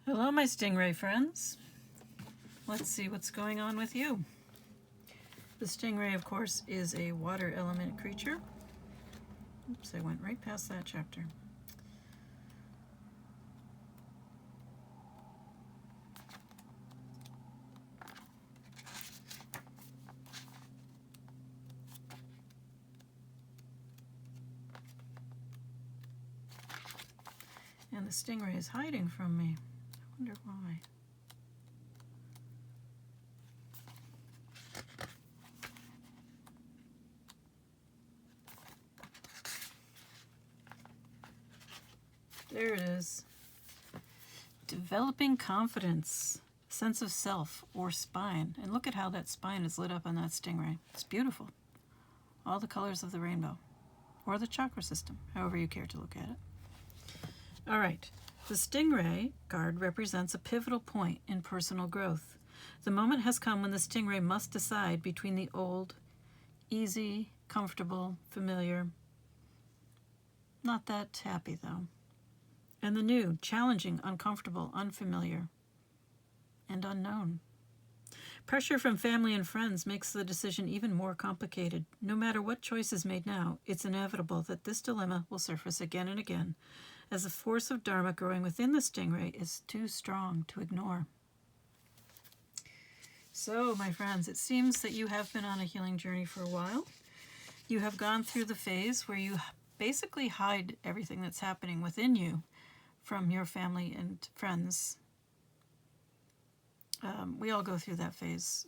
Hello, my stingray friends. Let's see what's going on with you. The stingray, of course, is a water element creature. Oops, I went right past that chapter. And the stingray is hiding from me. I wonder why. There it is. Developing confidence, sense of self, or spine. And look at how that spine is lit up on that stingray. It's beautiful. All the colors of the rainbow. Or the chakra system, however you care to look at it. All right. The stingray card represents a pivotal point in personal growth. The moment has come when the stingray must decide between the old, easy, comfortable, familiar, not that happy though, and the new, challenging, uncomfortable, unfamiliar, and unknown. Pressure from family and friends makes the decision even more complicated. No matter what choice is made now, it's inevitable that this dilemma will surface again and again, as the force of Dharma growing within the stingray is too strong to ignore. So, my friends, it seems that you have been on a healing journey for a while. You have gone through the phase where you basically hide everything that's happening within you from your family and friends. We all go through that phase,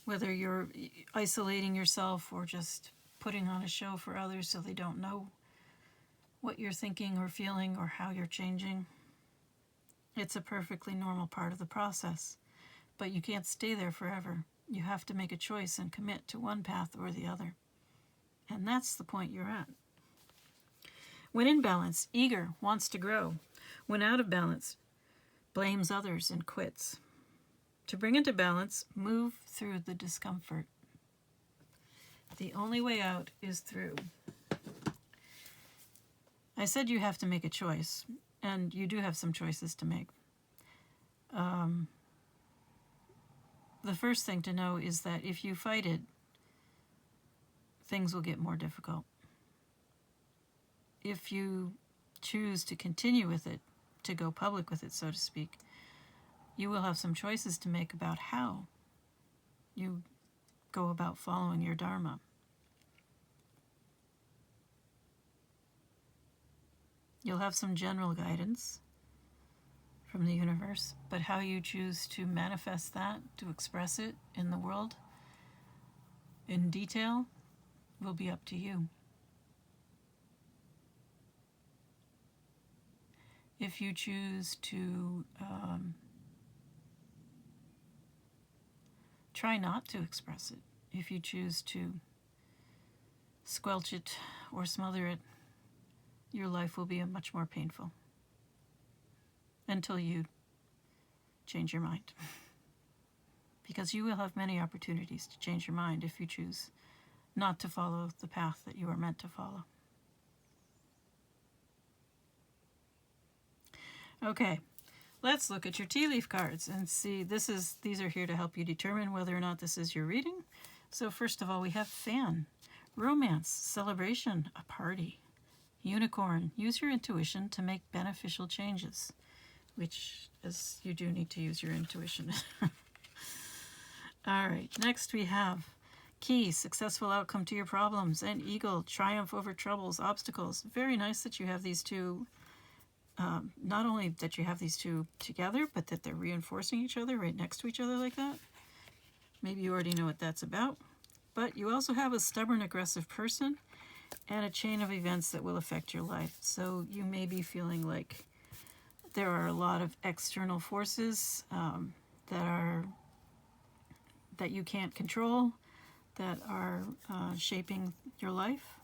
whether you're isolating yourself or just putting on a show for others so they don't know what you're thinking or feeling or how you're changing. It's a perfectly normal part of the process, but you can't stay there forever. You have to make a choice and commit to one path or the other. And that's the point you're at. When in balance, eager, wants to grow. When out of balance, blames others and quits. To bring into balance, move through the discomfort. The only way out is through. I said you have to make a choice, and you do have some choices to make. The first thing to know is that if you fight it, things will get more difficult. If you choose to continue with it, to go public with it, so to speak, you will have some choices to make about how you go about following your Dharma. You'll have some general guidance from the universe, but how you choose to manifest that, to express it in the world in detail, will be up to you. If you choose to try not to express it, if you choose to squelch it or smother it, your life will be much more painful until you change your mind. Because you will have many opportunities to change your mind if you choose not to follow the path that you are meant to follow. Okay, let's look at your tea leaf cards and see. These are here to help you determine whether or not this is your reading. So first of all, we have fan, romance, celebration, a party, unicorn. Use your intuition to make beneficial changes, which is you do need to use your intuition. All right, next we have key, successful outcome to your problems, and eagle, triumph over troubles, obstacles. Very nice that you have these two. Not only that you have these two together, but that they're reinforcing each other right next to each other like that. Maybe you already know what that's about. But you also have a stubborn, aggressive person and a chain of events that will affect your life. So you may be feeling like there are a lot of external forces that you can't control, that are shaping your life,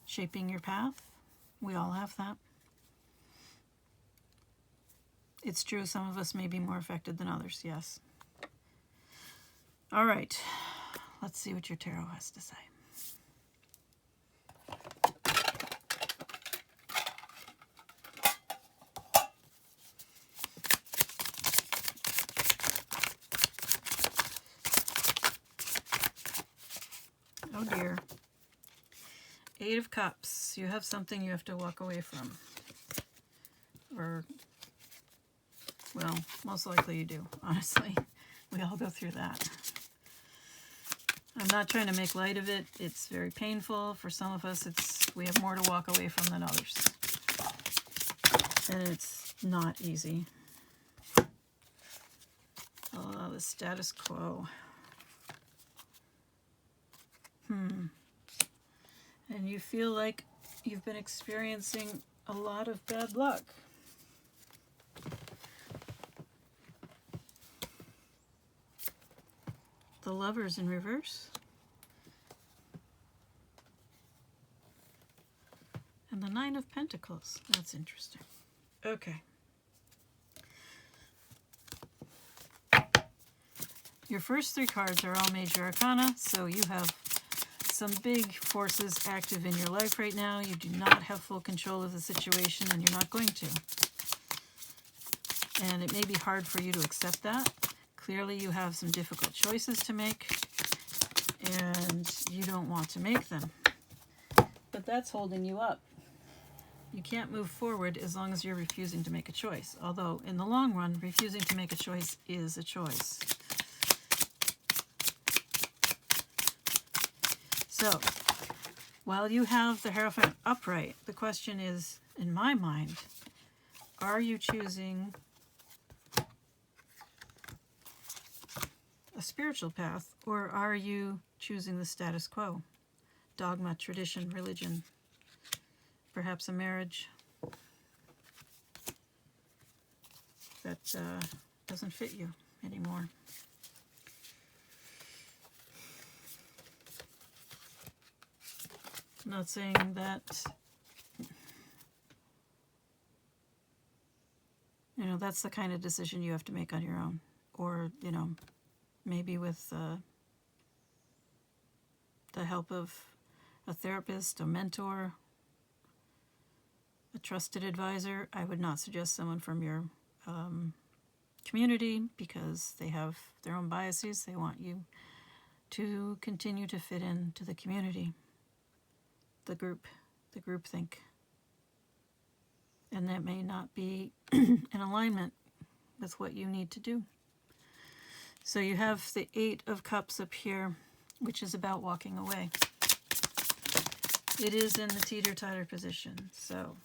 shaping your path. We all have that. It's true, some of us may be more affected than others, yes. All right, let's see what your tarot has to say. Oh dear. Eight of Cups. You have something you have to walk away from. Or, well, most likely you do, honestly. We all go through that. I'm not trying to make light of it. It's very painful. For some of us, we have more to walk away from than others. And it's not easy. Oh, the status quo. And you feel like you've been experiencing a lot of bad luck. The Lovers in reverse. And the Nine of Pentacles. That's interesting. Okay. Your first three cards are all major arcana, so you have some big forces active in your life right now. You do not have full control of the situation, and you're not going to. And it may be hard for you to accept that. Clearly you have some difficult choices to make, and you don't want to make them. But that's holding you up. You can't move forward as long as you're refusing to make a choice. Although, in the long run, refusing to make a choice is a choice. So, while you have the Hierophant upright, the question is, in my mind, are you choosing a spiritual path, or are you choosing the status quo? Dogma, tradition, religion, perhaps a marriage that doesn't fit you anymore. I'm not saying that, that's the kind of decision you have to make on your own. Or, maybe with the help of a therapist, a mentor, a trusted advisor. I would not suggest someone from your community, because they have their own biases. They want you to continue to fit into the community, the groupthink. And that may not be in alignment with what you need to do. So you have the Eight of Cups up here, which is about walking away. It is in the teeter-totter position, so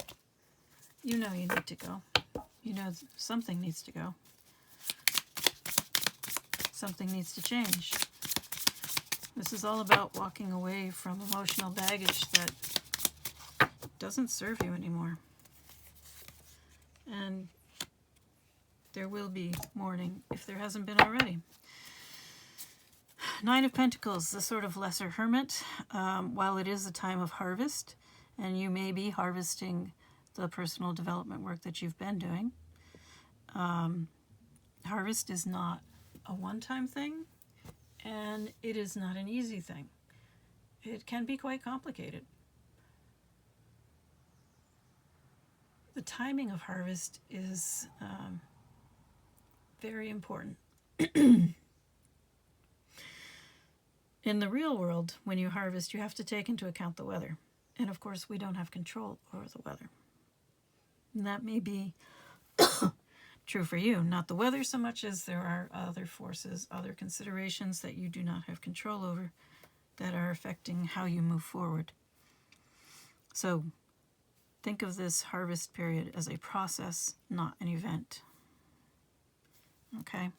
you know you need to go. You know something needs to go. Something needs to change. This is all about walking away from emotional baggage that doesn't serve you anymore. And there will be mourning if there hasn't been already. Nine of Pentacles, the sort of lesser hermit. While it is a time of harvest, and you may be harvesting the personal development work that you've been doing, harvest is not a one-time thing, and it is not an easy thing. It can be quite complicated. The timing of harvest is very important. In the real world, when you harvest, you have to take into account the weather. And of course, we don't have control over the weather. And that may be true for you. Not the weather so much as there are other forces, other considerations that you do not have control over that are affecting how you move forward. So think of this harvest period as a process, not an event. Okay.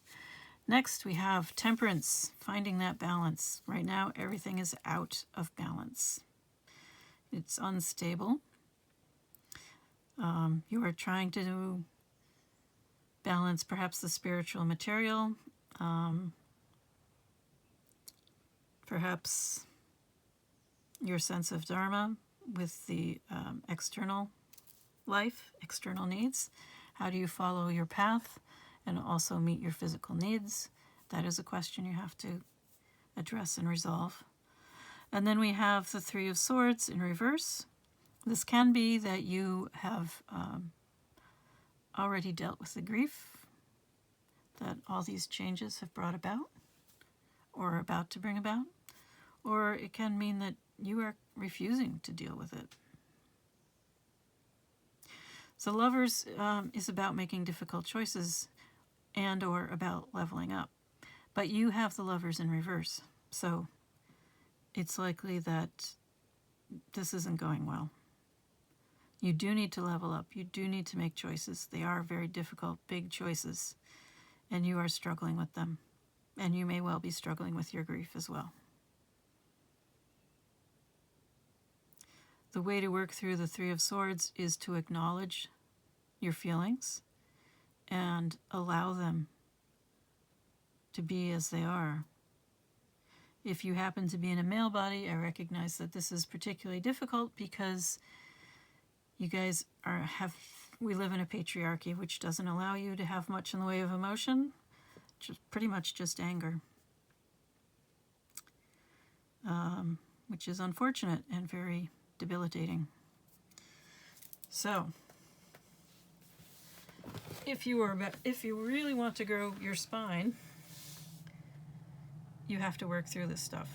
Next, we have Temperance, finding that balance. Right now, everything is out of balance. It's unstable. You are trying to balance perhaps the spiritual and material, perhaps your sense of dharma with the external life, external needs. How do you follow your path and also meet your physical needs? That is a question you have to address and resolve. And then we have the Three of Swords in reverse. This can be that you have already dealt with the grief that all these changes have brought about or are about to bring about. or it can mean that you are refusing to deal with it. So Lovers is about making difficult choices and or about leveling up. But you have the Lovers in reverse. So it's likely that this isn't going well. You do need to level up. You do need to make choices. They are very difficult, big choices. And you are struggling with them. And you may well be struggling with your grief as well. The way to work through the Three of Swords is to acknowledge your feelings and allow them to be as they are. If you happen to be in a male body, I recognize that this is particularly difficult because you guys we live in a patriarchy which doesn't allow you to have much in the way of emotion, pretty much just anger, which is unfortunate and very debilitating. So, if you really want to grow your spine, you have to work through this stuff.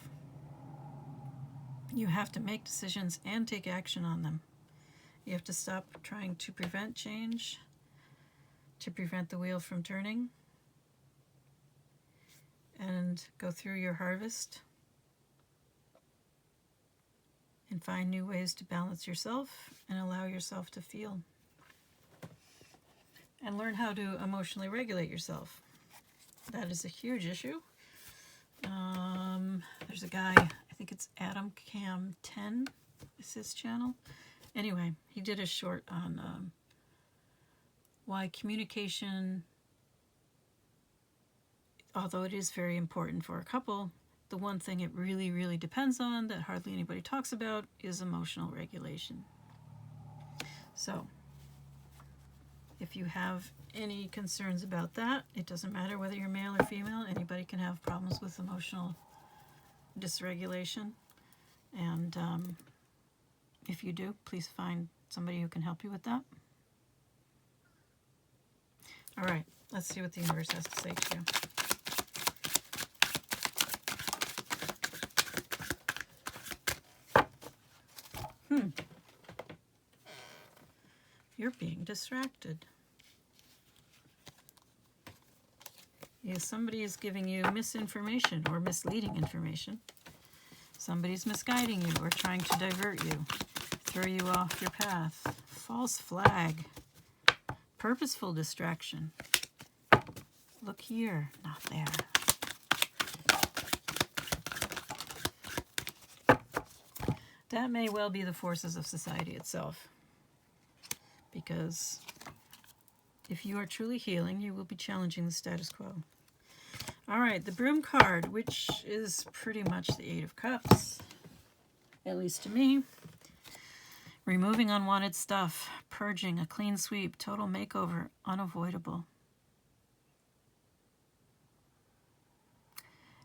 You have to make decisions and take action on them. You have to stop trying to prevent change, to prevent the wheel from turning, and go through your harvest and find new ways to balance yourself and allow yourself to feel. And learn how to emotionally regulate yourself. That is a huge issue. There's a guy, I think it's Adam Cam 10 is his channel. Anyway, he did a short on why communication, although it is very important for a couple, the one thing it really, really depends on that hardly anybody talks about is emotional regulation. So, if you have any concerns about that, it doesn't matter whether you're male or female, anybody can have problems with emotional dysregulation. And if you do, please find somebody who can help you with that. All right, let's see what the universe has to say to you. You're being distracted. Yes, somebody is giving you misinformation or misleading information. Somebody's misguiding you or trying to divert you, throw you off your path. False flag. Purposeful distraction. Look here, not there. That may well be the forces of society itself. Because if you are truly healing, you will be challenging the status quo. All right, the Broom card, which is pretty much the Eight of Cups, at least to me. Removing unwanted stuff, purging, a clean sweep, total makeover, unavoidable.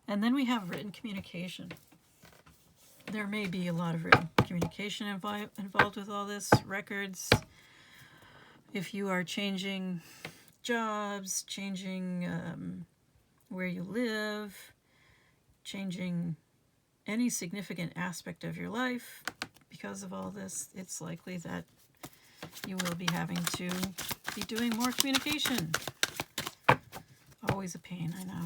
And then we have written communication. There may be a lot of written communication involved with all this, records. If you are changing jobs, changing where you live, changing any significant aspect of your life, because of all this, it's likely that you will be having to be doing more communication. Always a pain, I know.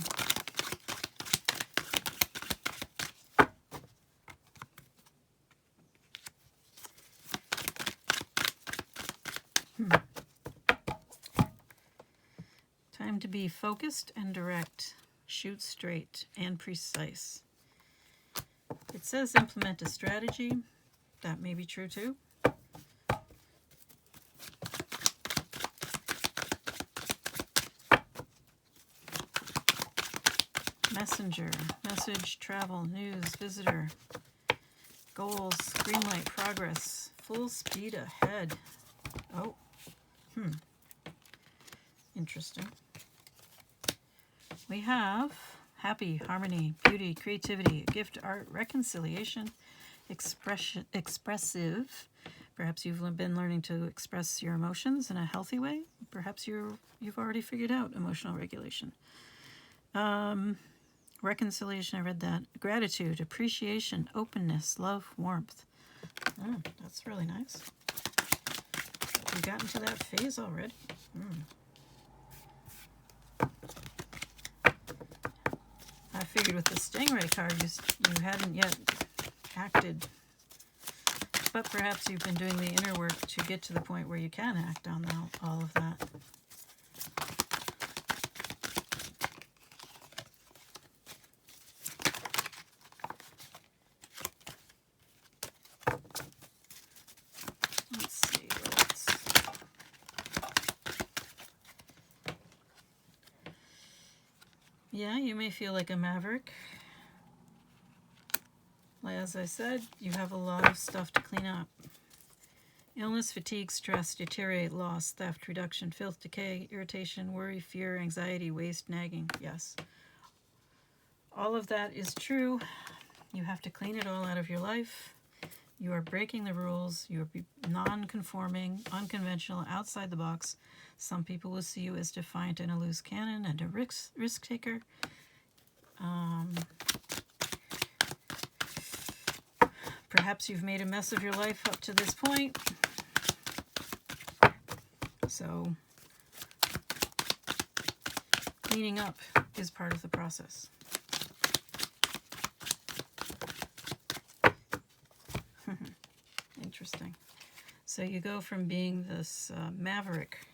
Time to be focused and direct, shoot straight and precise. It says implement a strategy. That may be true too. Messenger, message, travel, news, visitor, goals, green light, progress, full speed ahead. Oh, interesting. We have happy, harmony, beauty, creativity, gift, art, reconciliation, expressive. Perhaps you've been learning to express your emotions in a healthy way. Perhaps you've already figured out emotional regulation. Reconciliation, I read that. Gratitude, appreciation, openness, love, warmth. That's really nice. You got into that phase already? I figured with the Stingray card you hadn't yet acted. But perhaps you've been doing the inner work to get to the point where you can act on all of that. Let's see what else. Yeah, you may feel like a maverick. As I said, you have a lot of stuff to clean up. Illness, fatigue, stress, deteriorate, loss, theft, reduction, filth, decay, irritation, worry, fear, anxiety, waste, nagging. Yes. All of that is true. You have to clean it all out of your life. You are breaking the rules. You are non-conforming, unconventional, outside the box. Some people will see you as defiant and a loose cannon and a risk taker. Perhaps you've made a mess of your life up to this point. So, cleaning up is part of the process. Interesting. So you go from being this maverick,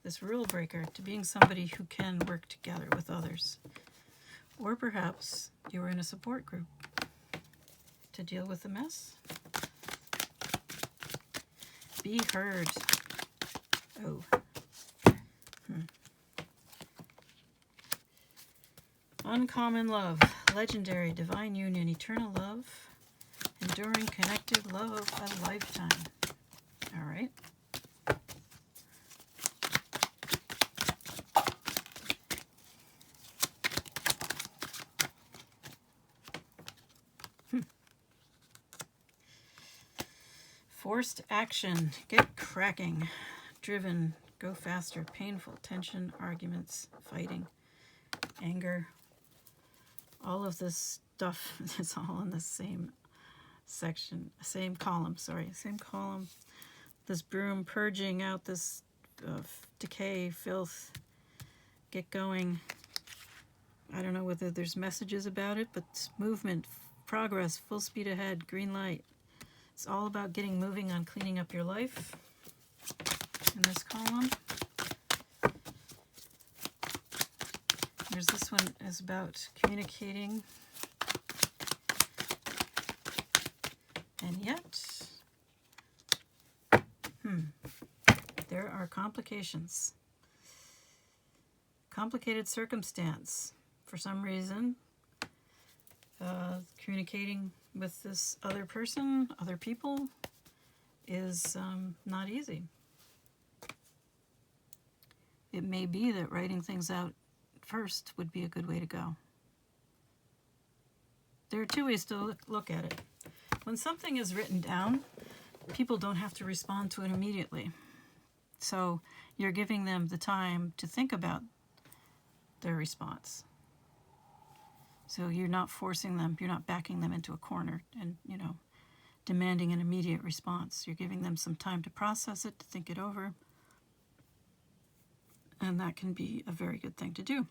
this rule breaker, to being somebody who can work together with others. Or perhaps you were in a support group to deal with the mess. Be heard. Oh. Uncommon love, legendary, divine union, eternal love, enduring, connected love of a lifetime. All right. Forced action, get cracking, driven, go faster, painful, tension, arguments, fighting, anger. All of this stuff is all in the same section, same column. This broom purging out this decay, filth, get going. I don't know whether there's messages about it, but movement, progress, full speed ahead, green light. It's all about getting moving on cleaning up your life in this column. There's this one is about communicating. And yet, there are complications. Complicated circumstance. For some reason, communicating with this other person, other people, is not easy. It may be that writing things out first would be a good way to go. There are two ways to look at it. When something is written down, people don't have to respond to it immediately. So you're giving them the time to think about their response. So you're not forcing them, you're not backing them into a corner and, demanding an immediate response. You're giving them some time to process it, to think it over. And that can be a very good thing to do.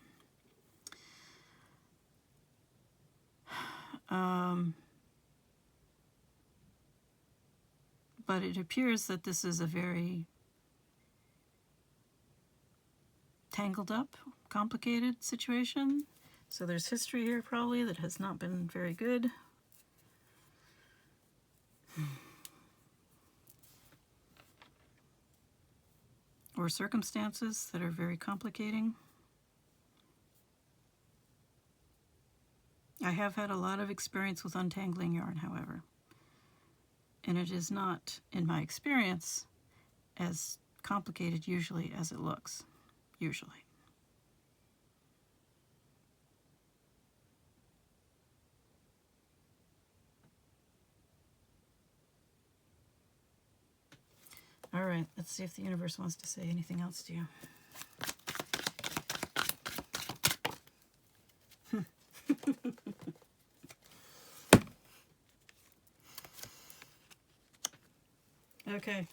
But it appears that this is a very tangled up, complicated situation. So there's history here probably that has not been very good. Or circumstances that are very complicating. I have had a lot of experience with untangling yarn, however. And it is not, in my experience, as complicated usually as it looks. Usually. All right, let's see if the universe wants to say anything else to you. Okay.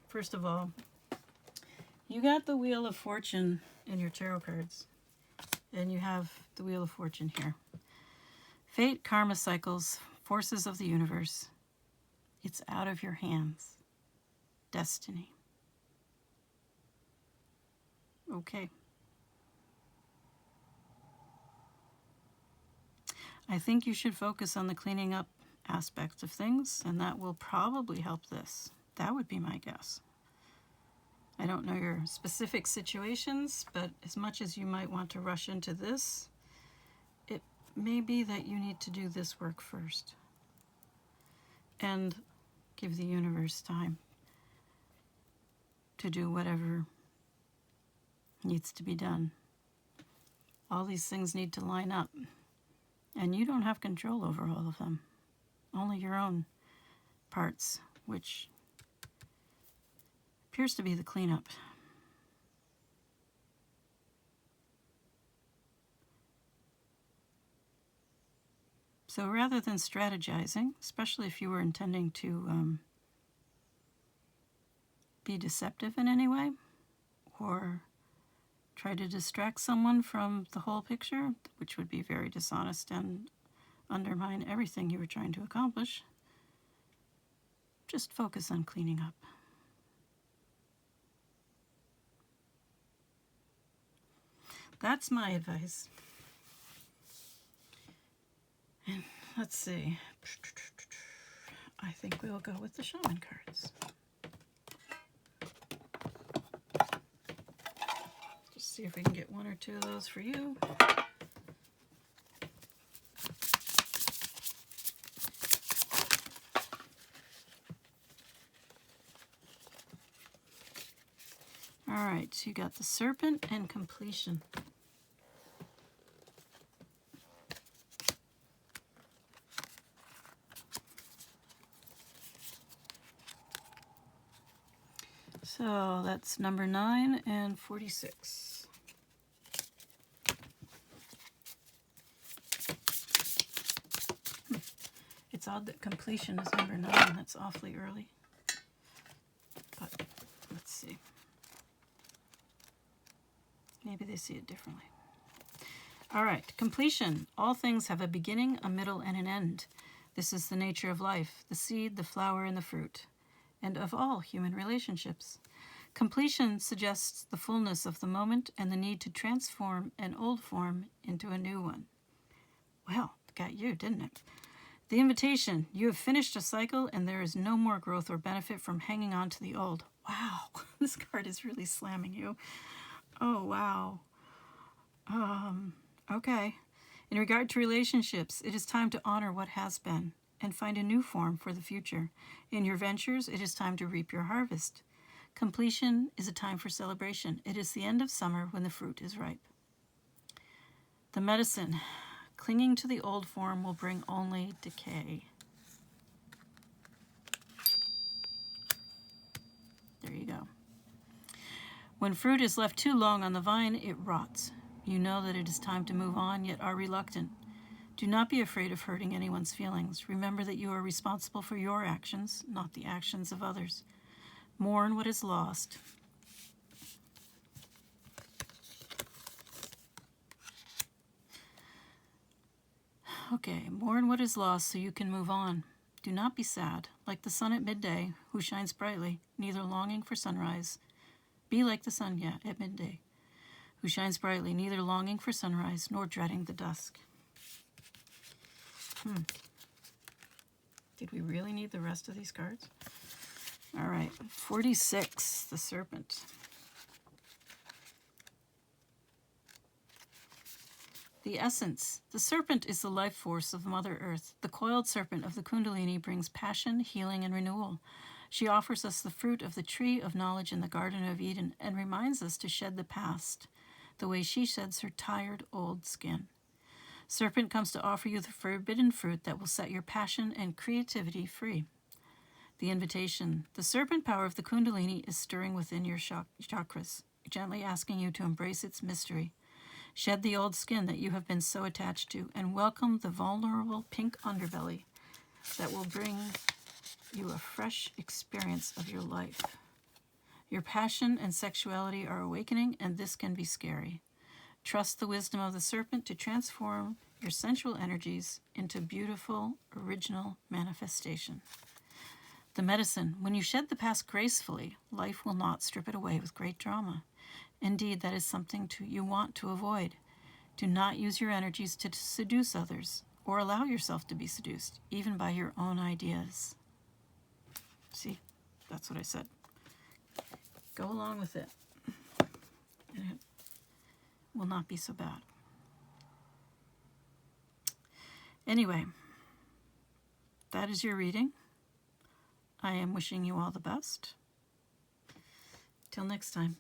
First of all, you got the Wheel of Fortune in your tarot cards, and you have the Wheel of Fortune here. Fate, karma cycles, forces of the universe. It's out of your hands. Destiny. Okay. I think you should focus on the cleaning up aspect of things, and that will probably help this. That would be my guess. I don't know your specific situations, but as much as you might want to rush into this, it may be that you need to do this work first and give the universe time to do whatever needs to be done. All these things need to line up, and you don't have control over all of them. Only your own parts, which appears to be the cleanup. So rather than strategizing, especially if you were intending to be deceptive in any way, or try to distract someone from the whole picture, which would be very dishonest and undermine everything you were trying to accomplish, just focus on cleaning up. That's my advice. And let's see. I think we'll go with the shaman cards. Just see if we can get one or two of those for you. All right, so you got the Serpent and Completion. So that's number 9 and 46. It's odd that completion is number 9. That's awfully early. But let's see. Maybe they see it differently. All right, completion. All things have a beginning, a middle, and an end. This is the nature of life, the seed, the flower, and the fruit, and of all human relationships. Completion suggests the fullness of the moment and the need to transform an old form into a new one. Well, got you, didn't it? The invitation. You have finished a cycle and there is no more growth or benefit from hanging on to the old. Wow, this card is really slamming you. Oh, wow. Okay. In regard to relationships, it is time to honor what has been and find a new form for the future. In your ventures, it is time to reap your harvest. Completion is a time for celebration. It is the end of summer when the fruit is ripe. The medicine. Clinging to the old form will bring only decay. There you go. When fruit is left too long on the vine, it rots. You know that it is time to move on, yet are reluctant. Do not be afraid of hurting anyone's feelings. Remember that you are responsible for your actions, not the actions of others. Mourn what is lost. Okay, mourn what is lost so you can move on. Do not be sad, like the sun at midday, who shines brightly, neither longing for sunrise. Be like the sun, at midday, who shines brightly, neither longing for sunrise, nor dreading the dusk. Did we really need the rest of these cards? All right, 46, the Serpent. The essence. The serpent is the life force of Mother Earth. The coiled serpent of the Kundalini brings passion, healing, and renewal. She offers us the fruit of the tree of knowledge in the Garden of Eden and reminds us to shed the past, the way she sheds her tired old skin. Serpent comes to offer you the forbidden fruit that will set your passion and creativity free. The invitation. The serpent power of the Kundalini is stirring within your chakras, gently asking you to embrace its mystery. Shed the old skin that you have been so attached to, and welcome the vulnerable pink underbelly that will bring you a fresh experience of your life. Your passion and sexuality are awakening, and this can be scary. Trust the wisdom of the serpent to transform your sensual energies into beautiful, original manifestation. The medicine. When you shed the past gracefully, life will not strip it away with great drama. Indeed, that is something you want to avoid. Do not use your energies to seduce others, or allow yourself to be seduced, even by your own ideas. See, that's what I said. Go along with it, and it will not be so bad. Anyway, that is your reading. I am wishing you all the best. Till next time.